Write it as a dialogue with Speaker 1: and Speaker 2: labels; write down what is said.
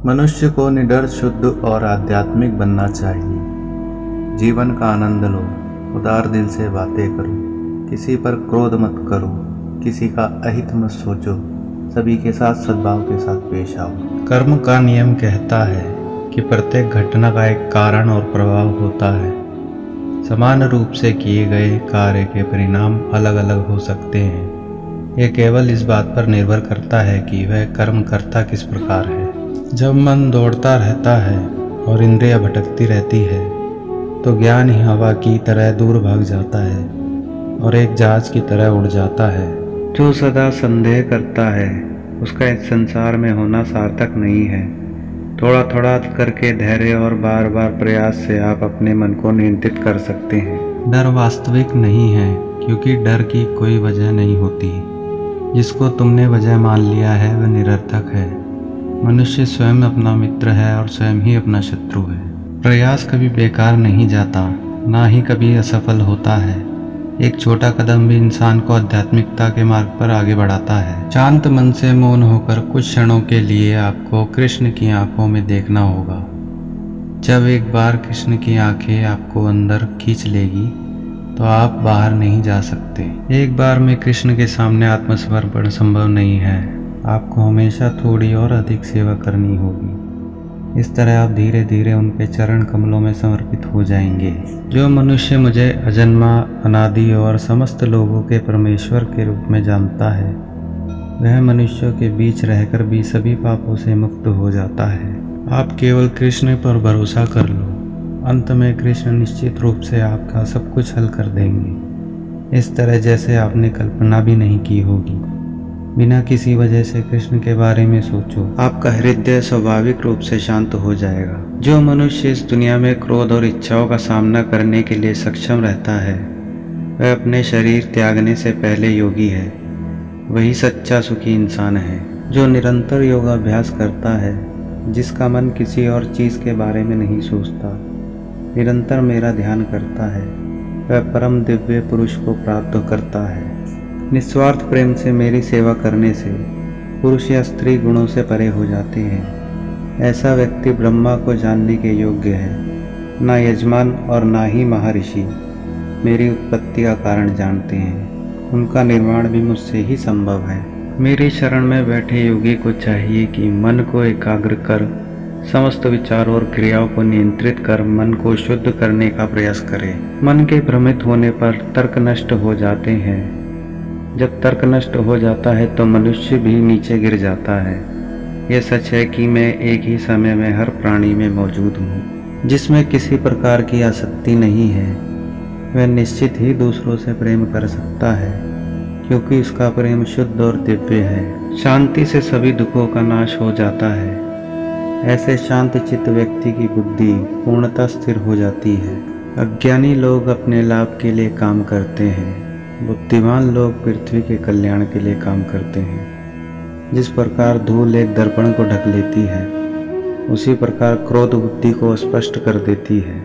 Speaker 1: मनुष्य को निडर, शुद्ध और आध्यात्मिक बनना चाहिए। जीवन का आनंद लो, उदार दिल से बातें करो, किसी पर क्रोध मत करो, किसी का अहित मत सोचो, सभी के साथ सद्भाव के साथ पेश आओ। कर्म का नियम कहता है कि प्रत्येक घटना का एक कारण और प्रभाव होता है। समान रूप से किए गए कार्य के परिणाम अलग अलग हो सकते हैं। यह केवल इस बात पर निर्भर करता है कि वह कर्म करता किस प्रकार है। जब मन दौड़ता रहता है और इंद्रियां भटकती रहती है तो ज्ञान ही हवा की तरह दूर भाग जाता है और एक जहाज की तरह उड़ जाता है। जो सदा संदेह करता है उसका इस संसार में होना सार्थक नहीं है। थोड़ा थोड़ा करके धैर्य और बार बार प्रयास से आप अपने मन को नियंत्रित कर सकते हैं। डर वास्तविक नहीं है क्योंकि डर की कोई वजह नहीं होती। जिसको तुमने वजह मान लिया है वह निरर्थक है। मनुष्य स्वयं अपना मित्र है और स्वयं ही अपना शत्रु है। प्रयास कभी बेकार नहीं जाता, ना ही कभी असफल होता है। एक छोटा कदम भी इंसान को आध्यात्मिकता के मार्ग पर आगे बढ़ाता है। शांत मन से मौन होकर कुछ क्षणों के लिए आपको कृष्ण की आंखों में देखना होगा। जब एक बार कृष्ण की आंखें आपको अंदर खींच लेगी तो आप बाहर नहीं जा सकते। एक बार में कृष्ण के सामने आत्मसमर्पण संभव नहीं है। आपको हमेशा थोड़ी और अधिक सेवा करनी होगी। इस तरह आप धीरे धीरे उनके चरण कमलों में समर्पित हो जाएंगे। जो मनुष्य मुझे अजन्मा, अनादि और समस्त लोगों के परमेश्वर के रूप में जानता है वह मनुष्यों के बीच रहकर भी सभी पापों से मुक्त हो जाता है। आप केवल कृष्ण पर भरोसा कर लो। अंत में कृष्ण निश्चित रूप से आपका सब कुछ हल कर देंगे, इस तरह जैसे आपने कल्पना भी नहीं की होगी। बिना किसी वजह से कृष्ण के बारे में सोचो, आपका हृदय स्वाभाविक रूप से शांत हो जाएगा। जो मनुष्य इस दुनिया में क्रोध और इच्छाओं का सामना करने के लिए सक्षम रहता है वह अपने शरीर त्यागने से पहले योगी है। वही सच्चा सुखी इंसान है। जो निरंतर योगाभ्यास करता है, जिसका मन किसी और चीज़ के बारे में नहीं सोचता, निरंतर मेरा ध्यान करता है, वह परम दिव्य पुरुष को प्राप्त करता है। निस्वार्थ प्रेम से मेरी सेवा करने से पुरुष या स्त्री गुणों से परे हो जाते हैं। ऐसा व्यक्ति ब्रह्मा को जानने के योग्य है। ना यजमान और ना ही महर्षि मेरी उत्पत्ति का कारण जानते हैं। उनका निर्माण भी मुझसे ही संभव है। मेरी शरण में बैठे योगी को चाहिए कि मन को एकाग्र कर समस्त विचारों और क्रियाओं को नियंत्रित कर मन को शुद्ध करने का प्रयास करे। मन के भ्रमित होने पर तर्क नष्ट हो जाते हैं। जब तर्क नष्ट हो जाता है तो मनुष्य भी नीचे गिर जाता है। यह सच है कि मैं एक ही समय में हर प्राणी में मौजूद हूँ। जिसमें किसी प्रकार की आसक्ति नहीं है वह निश्चित ही दूसरों से प्रेम कर सकता है, क्योंकि उसका प्रेम शुद्ध और दिव्य है। शांति से सभी दुखों का नाश हो जाता है। ऐसे शांत चित्त व्यक्ति की बुद्धि पूर्णतः स्थिर हो जाती है। अज्ञानी लोग अपने लाभ के लिए काम करते हैं, बुद्धिमान लोग पृथ्वी के कल्याण के लिए काम करते हैं। जिस प्रकार धूल एक दर्पण को ढक लेती है उसी प्रकार क्रोध बुद्धि को स्पष्ट कर देती है।